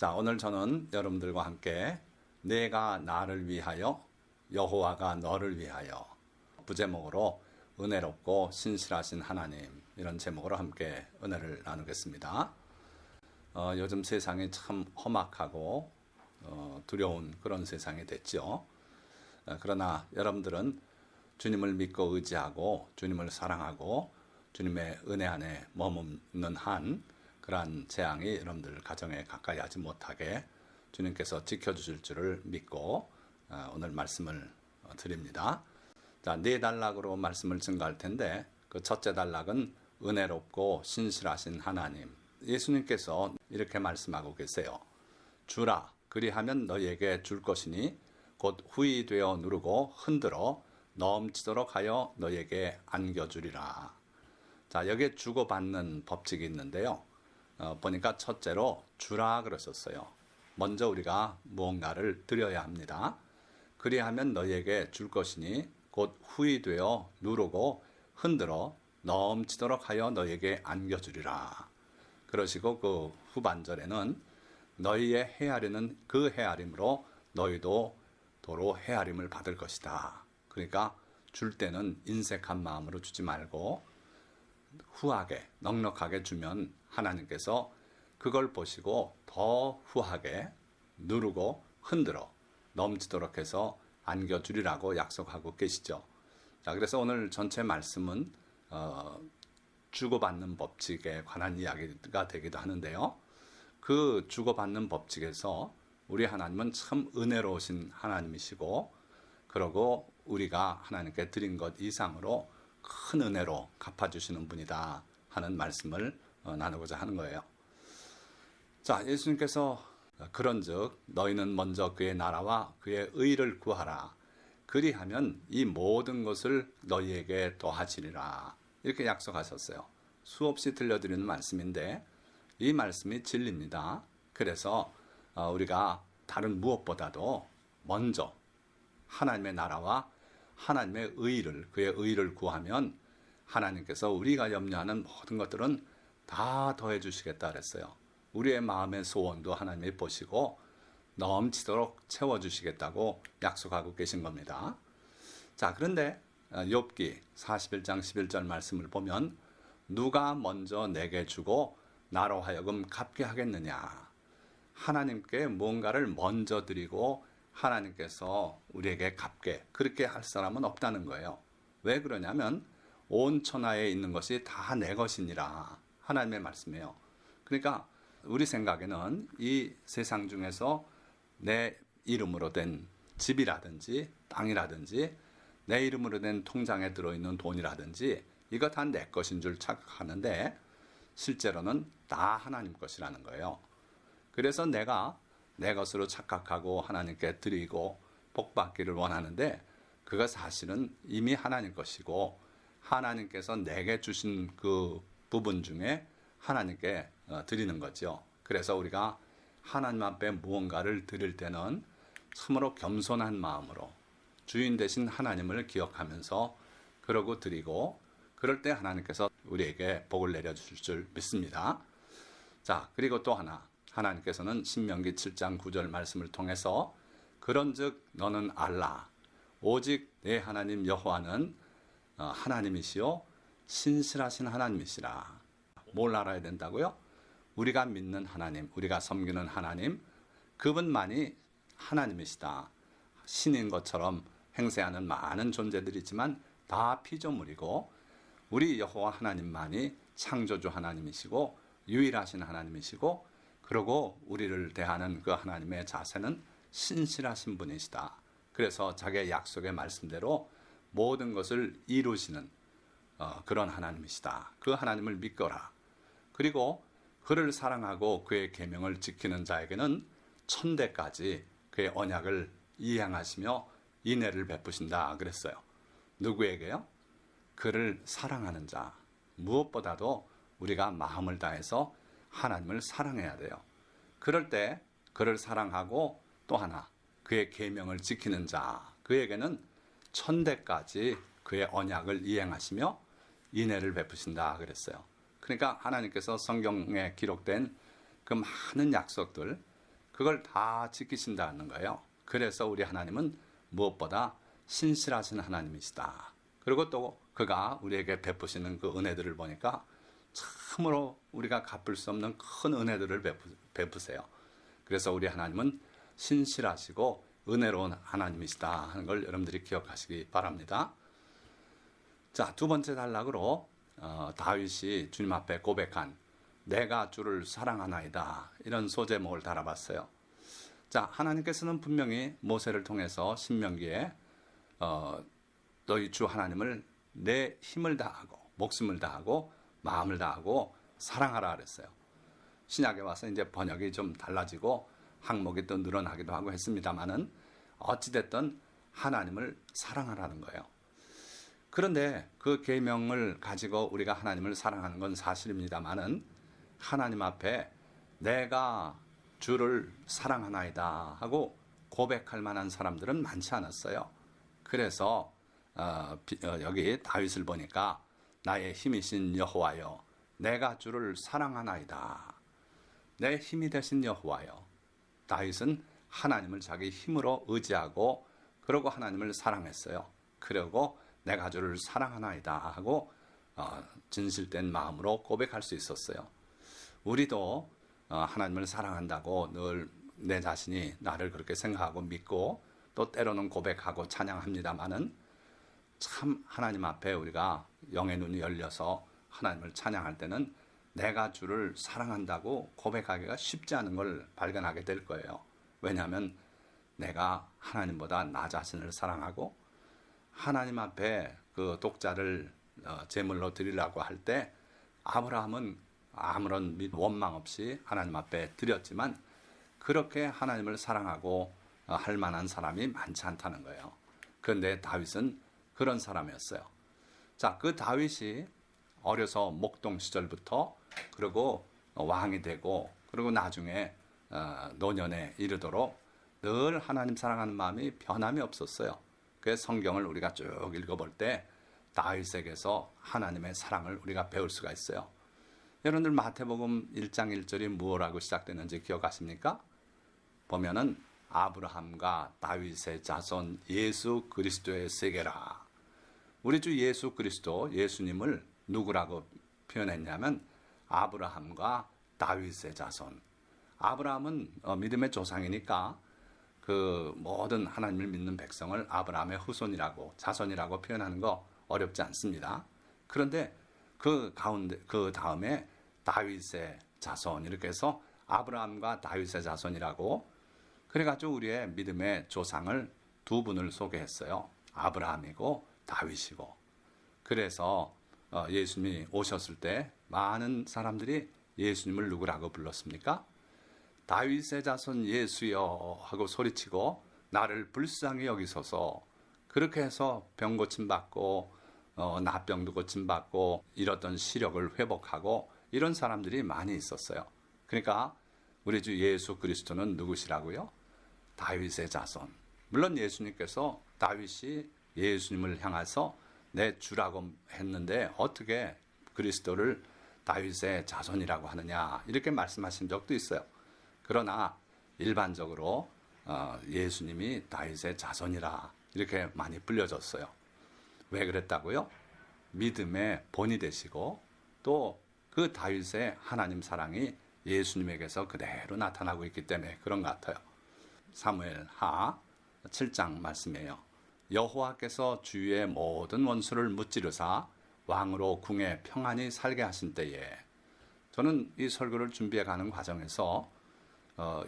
자, 오늘 저는 여러분들과 함께 내가 나를 위하여 여호와가 너를 위하여 부제목으로 은혜롭고 신실하신 하나님, 이런 제목으로 함께 은혜를 나누겠습니다. 요즘 세상이 참 험악하고 두려운 그런 세상이 됐죠. 그러나 여러분들은 주님을 믿고 의지하고 주님을 사랑하고 주님의 은혜 안에 머무는 한 그러한 재앙이 여러분들 가정에 가까이 하지 못하게 주님께서 지켜주실 줄을 믿고 오늘 말씀을 드립니다. 자, 네 단락으로 말씀을 증거할 텐데, 그 첫째 단락은 은혜롭고 신실하신 하나님. 예수님께서 이렇게 말씀하고 계세요. 주라, 그리하면 너희에게 줄 것이니 곧 후히 되어 누르고 흔들어 넘치도록 하여 너희에게 안겨주리라. 자, 여기에 주고받는 법칙이 있는데요. 보니까 첫째로 주라 그러셨어요. 먼저 우리가 무언가를 드려야 합니다. 그리하면 너희에게 줄 것이니 곧 후히 되어 누르고 흔들어 넘치도록 하여 너희에게 안겨주리라. 그러시고 그 후반절에는 너희의 헤아리는 그 헤아림으로 너희도 도로 헤아림을 받을 것이다. 그러니까 줄 때는 인색한 마음으로 주지 말고 후하게 넉넉하게 주면 하나님께서 그걸 보시고 더 후하게 누르고 흔들어 넘치도록 해서 안겨주리라고 약속하고 계시죠. 자, 그래서 오늘 전체 말씀은 주고받는 법칙에 관한 이야기가 되기도 하는데요. 그 주고받는 법칙에서 우리 하나님은 참 은혜로우신 하나님이시고, 그러고 우리가 하나님께 드린 것 이상으로 큰 은혜로 갚아주시는 분이다 하는 말씀을 나누고자 하는 거예요. 자, 예수님께서 그런즉 너희는 먼저 그의 나라와 그의 의를 구하라. 그리하면 이 모든 것을 너희에게 더하시리라. 이렇게 약속하셨어요. 수없이 들려드리는 말씀인데 이 말씀이 진리입니다. 그래서 우리가 다른 무엇보다도 먼저 하나님의 나라와 하나님의 의를, 그의 의를 구하면 하나님께서 우리가 염려하는 모든 것들은 다 더해 주시겠다 그랬어요. 우리의 마음의 소원도 하나님이 보시고 넘치도록 채워주시겠다고 약속하고 계신 겁니다. 자, 그런데 욥기 41장 11절 말씀을 보면 누가 먼저 내게 주고 나로 하여금 갚게 하겠느냐. 하나님께 무언가를 먼저 드리고 하나님께서 우리에게 갚게, 그렇게 할 사람은 없다는 거예요. 왜 그러냐면 온 천하에 있는 것이 다 내 것이니라. 하나님의 말씀이에요. 그러니까 우리 생각에는 이 세상 중에서 내 이름으로 된 집이라든지 땅이라든지 내 이름으로 된 통장에 들어있는 돈이라든지 이거 다 내 것인 줄 착각하는데 실제로는 다 하나님 것이라는 거예요. 그래서 내가 내 것으로 착각하고 하나님께 드리고 복받기를 원하는데 그거 사실은 이미 하나님 것이고 하나님께서 내게 주신 그 부분 중에 하나님께 드리는 거죠. 그래서 우리가 하나님 앞에 무언가를 드릴 때는 참으로 겸손한 마음으로 주인 되신 하나님을 기억하면서 그러고 드리고, 그럴 때 하나님께서 우리에게 복을 내려주실 줄 믿습니다. 자, 그리고 또 하나, 하나님께서는 신명기 7장 9절 말씀을 통해서 그런즉 너는 알라, 오직 내 하나님 여호와는 하나님이시요 신실하신 하나님이시라. 뭘 알아야 된다고요? 우리가 믿는 하나님, 우리가 섬기는 하나님, 그분만이 하나님이시다. 신인 것처럼 행세하는 많은 존재들이지만 다 피조물이고 우리 여호와 하나님만이 창조주 하나님이시고 유일하신 하나님이시고, 그리고 우리를 대하는 그 하나님의 자세는 신실하신 분이시다. 그래서 자기의 약속의 말씀대로 모든 것을 이루시는 그런 하나님이시다. 그 하나님을 믿거라. 그리고 그를 사랑하고 그의 계명을 지키는 자에게는 천대까지 그의 언약을 이행하시며 인애를 베푸신다 그랬어요. 누구에게요? 그를 사랑하는 자. 무엇보다도 우리가 마음을 다해서 하나님을 사랑해야 돼요. 그럴 때 그를 사랑하고 또 하나 그의 계명을 지키는 자, 그에게는 천대까지 그의 언약을 이행하시며 인애를 베푸신다 그랬어요. 그러니까 하나님께서 성경에 기록된 그 많은 약속들, 그걸 다 지키신다는 거예요. 그래서 우리 하나님은 무엇보다 신실하신 하나님이시다. 그리고 또 그가 우리에게 베푸시는 그 은혜들을 보니까 참으로 우리가 갚을 수 없는 큰 은혜들을 베푸세요. 그래서 우리 하나님은 신실하시고 은혜로운 하나님이시다 하는 걸 여러분들이 기억하시기 바랍니다. 자, 두 번째 단락으로 다윗이 주님 앞에 고백한 내가 주를 사랑하나이다 이런 소제목을 달아봤어요. 자, 하나님께서는 분명히 모세를 통해서 신명기에 너희 주 하나님을 내 힘을 다하고 목숨을 다하고 마음을 다하고 사랑하라 그랬어요. 신약에 와서 이제 번역이 좀 달라지고 항목이 또 늘어나기도 하고 했습니다만은 어찌됐든 하나님을 사랑하라는 거예요. 그런데 그 계명을 가지고 우리가 하나님을 사랑하는 건 사실입니다만은 하나님 앞에 내가 주를 사랑하나이다 하고 고백할 만한 사람들은 많지 않았어요. 그래서 여기 다윗을 보니까 나의 힘이신 여호와여 내가 주를 사랑하나이다. 내 힘이 되신 여호와여. 다윗은 하나님을 자기 힘으로 의지하고 그러고 하나님을 사랑했어요. 그리고 내가 주를 사랑하나이다 하고 진실된 마음으로 고백할 수 있었어요. 우리도 하나님을 사랑한다고 늘 내 자신이 나를 그렇게 생각하고 믿고 또 때로는 고백하고 찬양합니다마는 참 하나님 앞에 우리가 영의 눈이 열려서 하나님을 찬양할 때는 내가 주를 사랑한다고 고백하기가 쉽지 않은 걸 발견하게 될 거예요. 왜냐하면 내가 하나님보다 나 자신을 사랑하고 하나님 앞에 그 독자를 제물로 드리려고 할 때 아브라함은 아무런 원망 없이 하나님 앞에 드렸지만 그렇게 하나님을 사랑하고 할 만한 사람이 많지 않다는 거예요. 그런데 다윗은 그런 사람이었어요. 자, 그 다윗이 어려서 목동 시절부터 그리고 왕이 되고 그리고 나중에 노년에 이르도록 늘 하나님 사랑하는 마음이 변함이 없었어요. 그 성경을 우리가 쭉 읽어볼 때 다윗에게서 하나님의 사랑을 우리가 배울 수가 있어요. 여러분들 마태복음 1장 1절이 무엇라고 시작되는지 기억하십니까? 보면은 아브라함과 다윗의 자손 예수 그리스도의 세계라. 우리 주 예수 그리스도 예수님을 누구라고 표현했냐면 아브라함과 다윗의 자손. 아브라함은 믿음의 조상이니까 그 모든 하나님을 믿는 백성을 아브라함의 후손이라고 자손이라고 표현하는 거 어렵지 않습니다. 그런데 그 다음에 다윗의 자손 이렇게 해서 아브라함과 다윗의 자손이라고 그래가지고 우리의 믿음의 조상을 두 분을 소개했어요. 아브라함이고 다윗이고. 그래서 예수님이 오셨을 때 많은 사람들이 예수님을 누구라고 불렀습니까? 다윗의 자손 예수여 하고 소리치고 나를 불쌍히 여기소서. 그렇게 해서 병 고침받고 나병도 고침받고 잃었던 시력을 회복하고 이런 사람들이 많이 있었어요. 그러니까 우리 주 예수 그리스도는 누구시라고요? 다윗의 자손. 물론 예수님께서 다윗이 예수님을 향해서 내 주라고 했는데 어떻게 그리스도를 다윗의 자손이라고 하느냐 이렇게 말씀하신 적도 있어요. 그러나 일반적으로 예수님이 다윗의 자손이라 이렇게 많이 불려졌어요. 왜 그랬다고요? 믿음의 본이 되시고 또 그 다윗의 하나님 사랑이 예수님에게서 그대로 나타나고 있기 때문에 그런 것 같아요. 사무엘 하 7장 말씀이에요. 여호와께서 주위의 모든 원수를 무찌르사 왕으로 궁에 평안히 살게 하신 때에 저는 이 설교를 준비해 가는 과정에서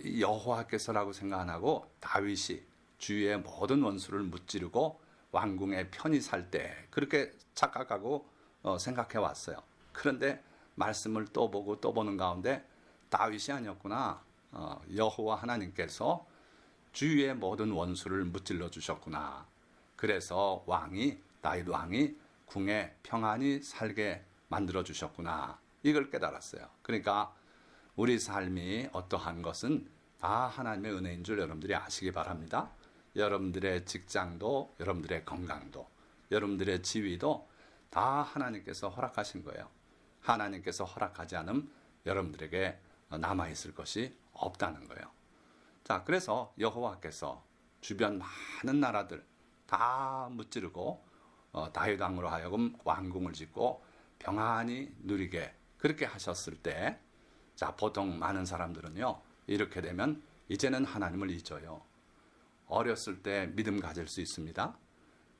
이 여호와께서라고 생각 안 하고 다윗이 주위의 모든 원수를 무찌르고 왕궁에 편히 살 때 그렇게 착각하고 생각해 왔어요. 그런데 말씀을 또 보고 또 보는 가운데 다윗이 아니었구나. 여호와 하나님께서 주위의 모든 원수를 무찔러 주셨구나. 그래서 다윗 왕이 궁에 평안히 살게 만들어 주셨구나. 이걸 깨달았어요. 그러니까 우리 삶이 어떠한 것은 다 하나님의 은혜인 줄 여러분들이 아시기 바랍니다. 여러분들의 직장도, 여러분들의 건강도, 여러분들의 지위도 다 하나님께서 허락하신 거예요. 하나님께서 허락하지 않으면 여러분들에게 남아있을 것이 없다는 거예요. 자, 그래서 여호와께서 주변 많은 나라들 다 무찌르고 다윗 왕으로 하여금 왕궁을 짓고 평안히 누리게 그렇게 하셨을 때, 자, 보통 많은 사람들은요, 이렇게 되면 이제는 하나님을 잊어요. 어렸을 때 믿음 가질 수 있습니다.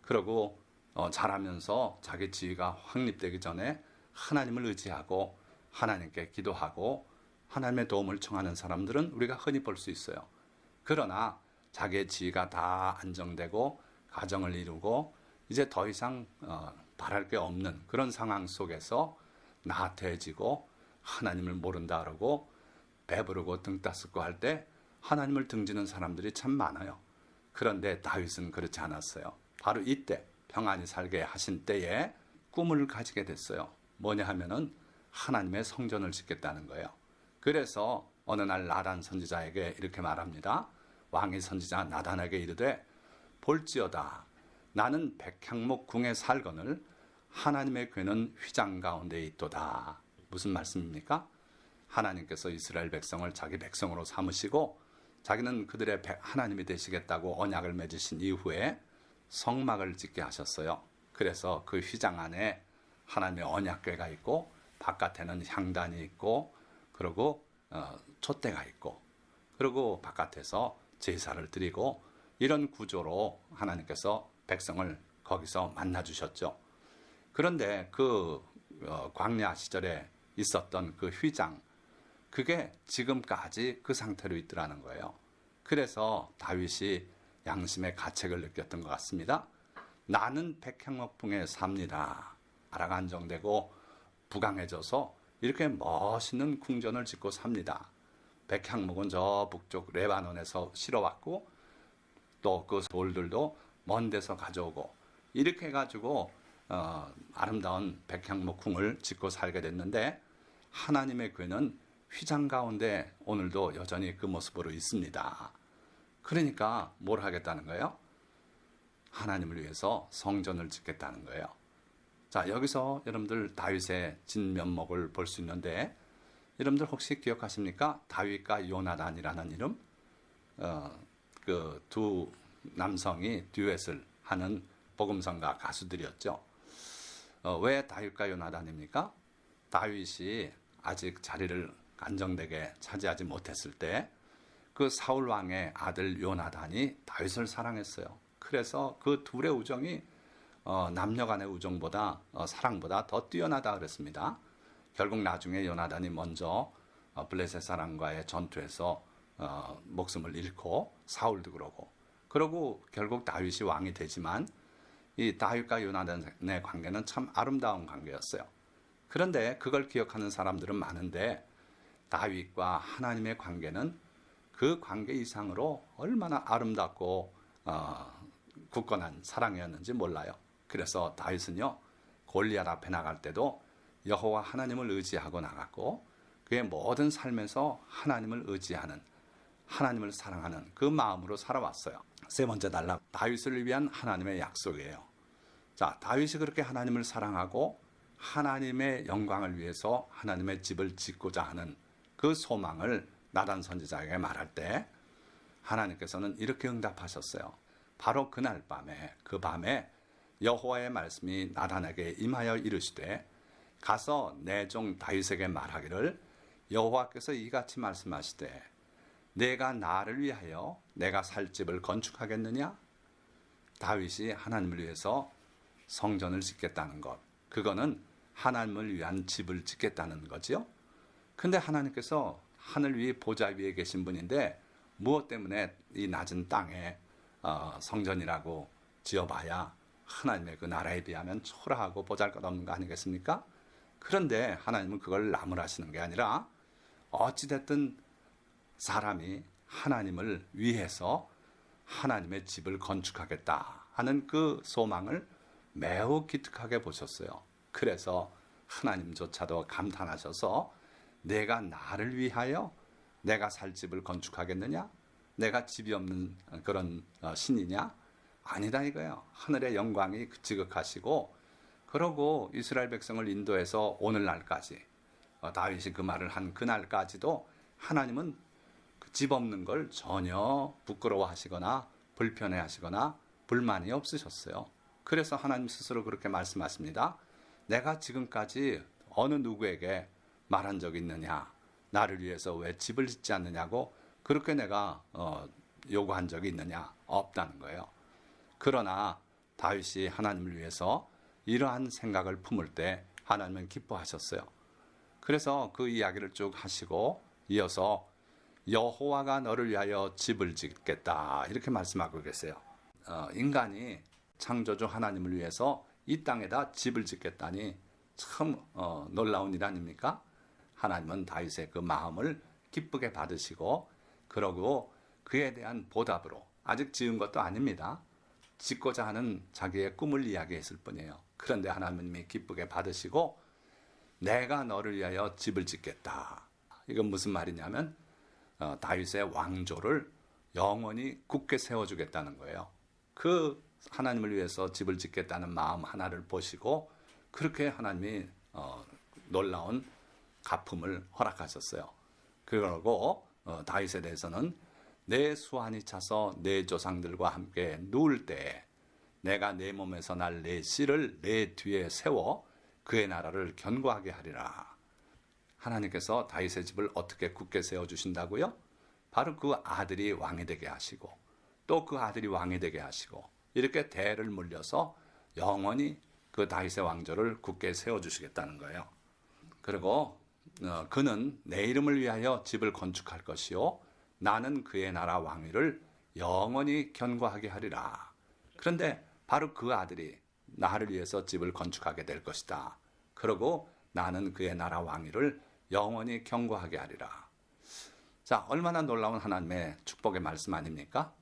그리고 자라면서 자기 지위가 확립되기 전에 하나님을 의지하고 하나님께 기도하고 하나님의 도움을 청하는 사람들은 우리가 흔히 볼 수 있어요. 그러나 자기의 지위가 다 안정되고 가정을 이루고 이제 더 이상 바랄 게 없는 그런 상황 속에서 나태해지고 하나님을 모른다 그러고 배부르고 등 따스고 할 때 하나님을 등지는 사람들이 참 많아요. 그런데 다윗은 그렇지 않았어요. 바로 이때 평안히 살게 하신 때에 꿈을 가지게 됐어요. 뭐냐 하면은 하나님의 성전을 짓겠다는 거예요. 그래서 어느 날 나단 선지자에게 이렇게 말합니다. 왕이 선지자 나단에게 이르되 볼지어다 나는 백향목 궁에 살거늘 하나님의 궤는 휘장 가운데 있도다. 무슨 말씀입니까? 하나님께서 이스라엘 백성을 자기 백성으로 삼으시고 자기는 그들의 하나님이 되시겠다고 언약을 맺으신 이후에 성막을 짓게 하셨어요. 그래서 그 휘장 안에 하나님의 언약궤가 있고 바깥에는 향단이 있고 그리고 촛대가 있고 그리고 바깥에서 제사를 드리고 이런 구조로 하나님께서 백성을 거기서 만나 주셨죠. 그런데 그 광야 시절에 있었던 그 휘장, 그게 지금까지 그 상태로 있더라는 거예요. 그래서 다윗이 양심의 가책을 느꼈던 것 같습니다. 나는 백향목궁에 삽니다. 나라가 안정되고 부강해져서 이렇게 멋있는 궁전을 짓고 삽니다. 백향목은 저 북쪽 레바논에서 실어왔고 또 그 돌들도 먼 데서 가져오고 이렇게 해가지고 아름다운 백향목궁을 짓고 살게 됐는데 하나님의 궤는 휘장 가운데 오늘도 여전히 그 모습으로 있습니다. 그러니까 뭘 하겠다는 거예요? 하나님을 위해서 성전을 짓겠다는 거예요. 자, 여기서 여러분들 다윗의 진면목을 볼 수 있는데 여러분들 혹시 기억하십니까? 다윗과 요나단이라는 이름? 그 두 남성이 듀엣을 하는 복음성가 가수들이었죠. 왜 다윗과 요나단입니까? 다윗이 아직 자리를 안정되게 차지하지 못했을 때 그 사울 왕의 아들 요나단이 다윗을 사랑했어요. 그래서 그 둘의 우정이 남녀 간의 우정보다 사랑보다 더 뛰어나다 그랬습니다. 결국 나중에 요나단이 먼저 블레셋 사람과의 전투에서 목숨을 잃고 사울도 그러고 결국 다윗이 왕이 되지만 이 다윗과 요나단의 관계는 참 아름다운 관계였어요. 그런데 그걸 기억하는 사람들은 많은데 다윗과 하나님의 관계는 그 관계 이상으로 얼마나 아름답고 굳건한 사랑이었는지 몰라요. 그래서 다윗은요, 골리앗 앞에 나갈 때도 여호와 하나님을 의지하고 나갔고 그의 모든 삶에서 하나님을 의지하는, 하나님을 사랑하는 그 마음으로 살아왔어요. 세 번째 단락, 다윗을 위한 하나님의 약속이에요. 자, 다윗이 그렇게 하나님을 사랑하고 하나님의 영광을 위해서 하나님의 집을 짓고자 하는 그 소망을 나단 선지자에게 말할 때 하나님께서는 이렇게 응답하셨어요. 바로 그날 밤에, 그 밤에 여호와의 말씀이 나단에게 임하여 이르시되 가서 내 종 다윗에게 말하기를 여호와께서 이같이 말씀하시되 내가 나를 위하여 내가 살 집을 건축하겠느냐? 다윗이 하나님을 위해서 성전을 짓겠다는 것, 그거는 하나님을 위한 집을 짓겠다는 거지요. 근데 하나님께서 하늘 위 보좌 위에 계신 분인데 무엇 때문에 이 낮은 땅에 성전이라고 지어봐야 하나님의 그 나라에 비하면 초라하고 보잘것없는 거 아니겠습니까? 그런데 하나님은 그걸 나무라시는 게 아니라 어찌됐든 사람이 하나님을 위해서 하나님의 집을 건축하겠다 하는 그 소망을 매우 기특하게 보셨어요. 그래서 하나님조차도 감탄하셔서 내가 나를 위하여 내가 살 집을 건축하겠느냐? 내가 집이 없는 그런 신이냐? 아니다 이거예요. 하늘의 영광이 지극하시고 그러고 이스라엘 백성을 인도해서 오늘날까지 다윗이 그 말을 한 그날까지도 하나님은 집 없는 걸 전혀 부끄러워하시거나 불편해하시거나 불만이 없으셨어요. 그래서 하나님 스스로 그렇게 말씀하십니다. 내가 지금까지 어느 누구에게 말한 적이 있느냐? 나를 위해서 왜 집을 짓지 않느냐고 그렇게 내가 요구한 적이 있느냐? 없다는 거예요. 그러나 다윗이 하나님을 위해서 이러한 생각을 품을 때 하나님은 기뻐하셨어요. 그래서 그 이야기를 쭉 하시고 이어서 여호와가 너를 위하여 집을 짓겠다 이렇게 말씀하고 계세요. 인간이 창조주 하나님을 위해서 이 땅에다 집을 짓겠다니 참 놀라운 일 아닙니까? 하나님은 다윗의 그 마음을 기쁘게 받으시고 그러고 그에 대한 보답으로 아직 지은 것도 아닙니다. 짓고자 하는 자기의 꿈을 이야기했을 뿐이에요. 그런데 하나님이 기쁘게 받으시고 내가 너를 위하여 집을 짓겠다. 이건 무슨 말이냐면 다윗의 왕조를 영원히 굳게 세워주겠다는 거예요. 그 하나님을 위해서 집을 짓겠다는 마음 하나를 보시고 그렇게 하나님이 놀라운 가품을 허락하셨어요. 그러고 다윗에 대해서는 내 수완이 차서 내 조상들과 함께 누울 때에 내가 내 몸에서 날 내 씨를 내 뒤에 세워 그의 나라를 견고하게 하리라. 하나님께서 다윗의 집을 어떻게 굳게 세워주신다고요? 바로 그 아들이 왕이 되게 하시고 또 그 아들이 왕이 되게 하시고 이렇게 대를 물려서 영원히 그 다윗의 왕조를 굳게 세워주시겠다는 거예요. 그리고 그는 내 이름을 위하여 집을 건축할 것이요 나는 그의 나라 왕위를 영원히 견고하게 하리라. 그런데 바로 그 아들이 나를 위해서 집을 건축하게 될 것이다. 그리고 나는 그의 나라 왕위를 영원히 견고하게 하리라. 자, 얼마나 놀라운 하나님의 축복의 말씀 아닙니까?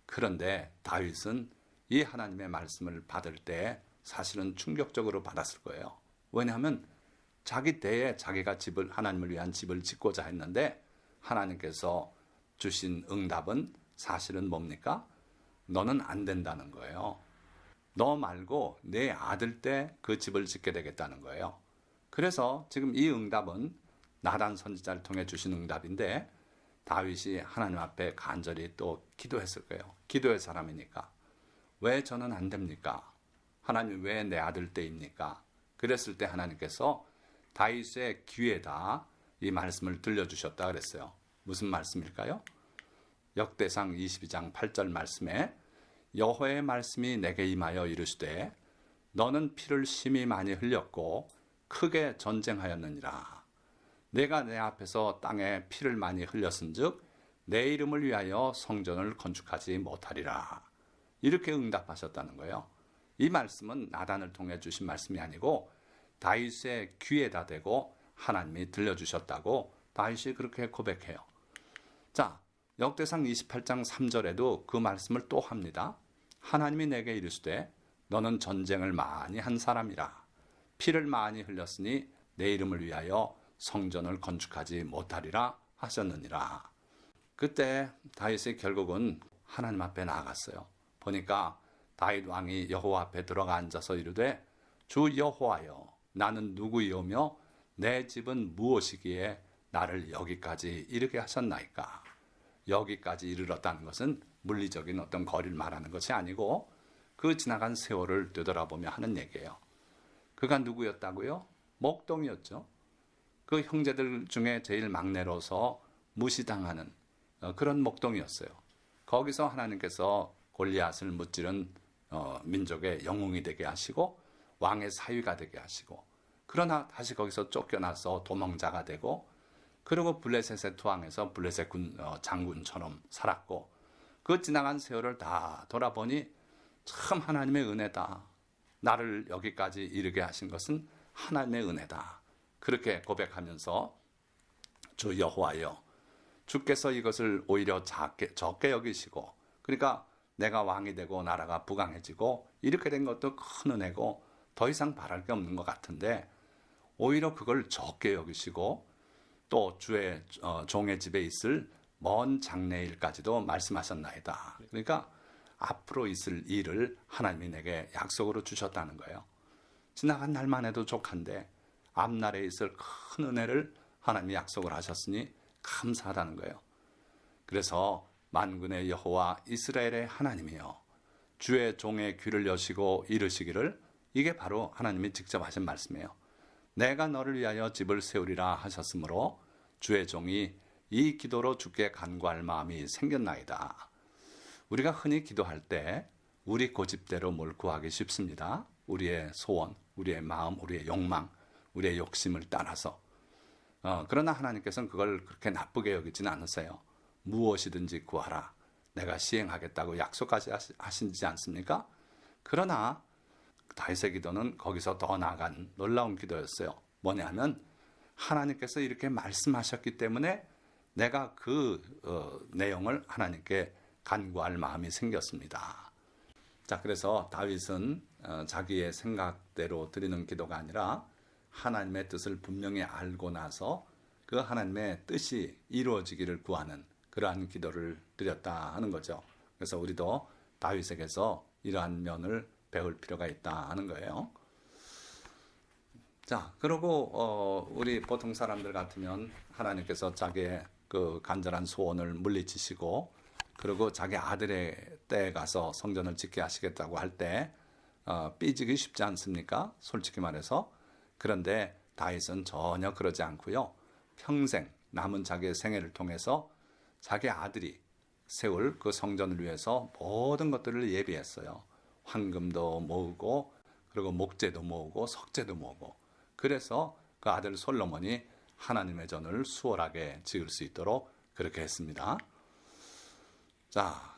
그런데 다윗은 이 하나님의 말씀을 받을 때 사실은 충격적으로 받았을 거예요. 왜냐하면 자기 때에 자기가 집을 하나님을 위한 집을 짓고자 했는데 하나님께서 주신 응답은 사실은 뭡니까? 너는 안 된다는 거예요. 너 말고 내 아들 때 그 집을 짓게 되겠다는 거예요. 그래서 지금 이 응답은 나단 선지자를 통해 주신 응답인데 다윗이 하나님 앞에 간절히 또 기도했을 거예요. 기도의 사람이니까. 왜 저는 안 됩니까? 하나님 왜 내 아들 때입니까? 그랬을 때 하나님께서 다윗의 귀에다 이 말씀을 들려주셨다 그랬어요. 무슨 말씀일까요? 역대상 22장 8절 말씀에 여호와의 말씀이 내게 임하여 이르시되 너는 피를 심히 많이 흘렸고 크게 전쟁하였느니라. 내가 내 앞에서 땅에 피를 많이 흘렸은즉 내 이름을 위하여 성전을 건축하지 못하리라. 이렇게 응답하셨다는 거예요. 이 말씀은 나단을 통해 주신 말씀이 아니고 다윗의 귀에다 대고 하나님이 들려주셨다고 다윗이 그렇게 고백해요. 자, 역대상 28장 3절에도 그 말씀을 또 합니다. 하나님이 내게 이르시되 너는 전쟁을 많이 한 사람이라. 피를 많이 흘렸으니 내 이름을 위하여 성전을 건축하지 못하리라 하셨느니라. 그때 다윗이 결국은 하나님 앞에 나아갔어요. 보니까 다윗 왕이 여호와 앞에 들어가 앉아서 이르되 주 여호와여 나는 누구이오며 내 집은 무엇이기에 나를 여기까지 이르게 하셨나이까. 여기까지 이르렀다는 것은 물리적인 어떤 거리를 말하는 것이 아니고 그 지나간 세월을 되돌아보며 하는 얘기예요. 그가 누구였다고요? 목동이었죠. 그 형제들 중에 제일 막내로서 무시당하는 그런 목동이었어요. 거기서 하나님께서 골리앗을 무찌른 민족의 영웅이 되게 하시고 왕의 사위가 되게 하시고 그러나 다시 거기서 쫓겨나서 도망자가 되고 그리고 블레셋의 투항해서 블레셋 장군처럼 살았고 그 지나간 세월을 다 돌아보니 참 하나님의 은혜다. 나를 여기까지 이르게 하신 것은 하나님의 은혜다. 그렇게 고백하면서 주 여호와여 주께서 이것을 오히려 적게 여기시고 그러니까 내가 왕이 되고 나라가 부강해지고 이렇게 된 것도 큰 은혜고 더 이상 바랄 게 없는 것 같은데 오히려 그걸 적게 여기시고 또 주의 종의 집에 있을 먼 장래일까지도 말씀하셨나이다. 그러니까 앞으로 있을 일을 하나님이 내게 약속으로 주셨다는 거예요. 지나간 날만 해도 족한데 앞날에 있을 큰 은혜를 하나님이 약속을 하셨으니 감사하다는 거예요. 그래서 만군의 여호와 이스라엘의 하나님이여 주의 종의 귀를 여시고 이르시기를, 이게 바로 하나님이 직접 하신 말씀이에요. 내가 너를 위하여 집을 세우리라 하셨으므로 주의 종이 이 기도로 주께 간구할 마음이 생겼나이다. 우리가 흔히 기도할 때 우리 고집대로 뭘 구하기 쉽습니다. 우리의 소원, 우리의 마음, 우리의 욕망, 우리의 욕심을 따라서. 그러나 하나님께서는 그걸 그렇게 나쁘게 여기지는 않으세요. 무엇이든지 구하라. 내가 시행하겠다고 약속하시지 않습니까? 그러나 다윗의 기도는 거기서 더 나아간 놀라운 기도였어요. 뭐냐면 하나님께서 이렇게 말씀하셨기 때문에 내가 그 내용을 하나님께 간구할 마음이 생겼습니다. 자, 그래서 다윗은 자기의 생각대로 드리는 기도가 아니라 하나님의 뜻을 분명히 알고 나서 그 하나님의 뜻이 이루어지기를 구하는 그러한 기도를 드렸다 하는 거죠. 그래서 우리도 다윗에게서 이러한 면을 배울 필요가 있다 하는 거예요. 자, 그리고 우리 보통 사람들 같으면 하나님께서 자기의 그 간절한 소원을 물리치시고 그리고 자기 아들의 때에 가서 성전을 짓게 하시겠다고 할 때 삐지기 쉽지 않습니까? 솔직히 말해서. 그런데 다윗은 전혀 그러지 않고요. 평생 남은 자기의 생애를 통해서 자기 아들이 세울 그 성전을 위해서 모든 것들을 예비했어요. 황금도 모으고 그리고 목재도 모으고 석재도 모으고. 그래서 그 아들 솔로몬이 하나님의 전을 수월하게 지을 수 있도록 그렇게 했습니다. 자,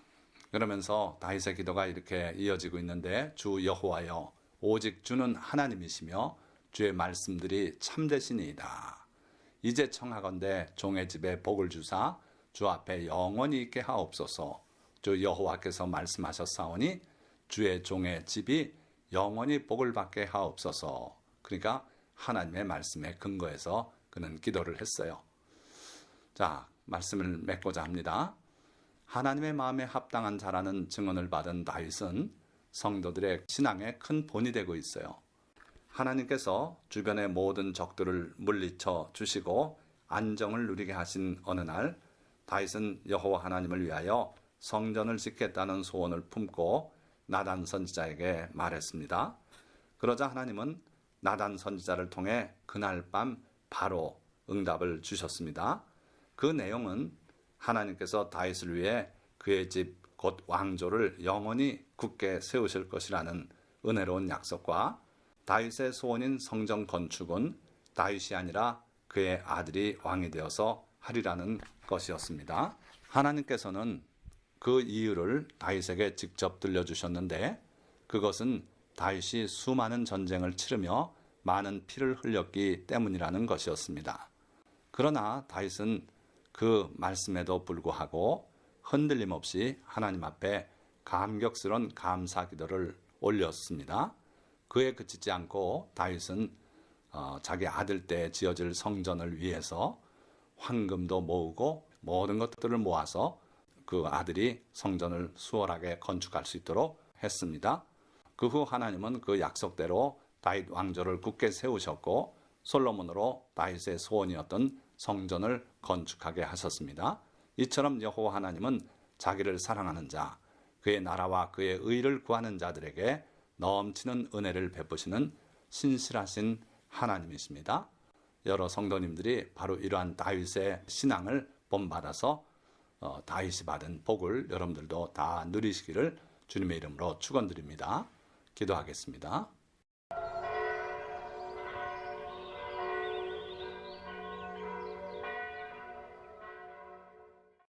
그러면서 다윗의 기도가 이렇게 이어지고 있는데, 주 여호와여 오직 주는 하나님이시며 주의 말씀들이 참되시니이다. 이제 청하건대 종의 집에 복을 주사 주 앞에 영원히 있게 하옵소서. 주 여호와께서 말씀하셨사오니 주의 종의 집이 영원히 복을 받게 하옵소서. 그러니까 하나님의 말씀에 근거해서 그는 기도를 했어요. 자, 말씀을 맺고자 합니다. 하나님의 마음에 합당한 자라는 증언을 받은 다윗은 성도들의 신앙에 큰 본이 되고 있어요. 하나님께서 주변의 모든 적들을 물리쳐 주시고 안정을 누리게 하신 어느 날, 다윗은 여호와 하나님을 위하여 성전을 짓겠다는 소원을 품고 나단 선지자에게 말했습니다. 그러자 하나님은 나단 선지자를 통해 그날 밤 바로 응답을 주셨습니다. 그 내용은 하나님께서 다윗을 위해 그의 집 곧 왕조를 영원히 굳게 세우실 것이라는 은혜로운 약속과 다윗의 소원인 성전 건축은 다윗이 아니라 그의 아들이 왕이 되어서 하리라는 것이었습니다. 하나님께서는 그 이유를 다윗에게 직접 들려주셨는데, 그것은 다윗이 수많은 전쟁을 치르며 많은 피를 흘렸기 때문이라는 것이었습니다. 그러나 다윗은 그 말씀에도 불구하고 흔들림 없이 하나님 앞에 감격스러운 감사 기도를 올렸습니다. 그에 그치지 않고 다윗은 자기 아들 때 지어질 성전을 위해서 황금도 모으고 모든 것들을 모아서 그 아들이 성전을 수월하게 건축할 수 있도록 했습니다. 그 후 하나님은 그 약속대로 다윗 왕조를 굳게 세우셨고 솔로몬으로 다윗의 소원이었던 성전을 건축하게 하셨습니다. 이처럼 여호와 하나님은 자기를 사랑하는 자, 그의 나라와 그의 의를 구하는 자들에게 넘치는 은혜를 베푸시는 신실하신 하나님이십니다. 여러 성도님들이 바로 이러한 다윗의 신앙을 본받아서 다윗이 받은 복을 여러분들도 다 누리시기를 주님의 이름으로 축원드립니다. 기도하겠습니다.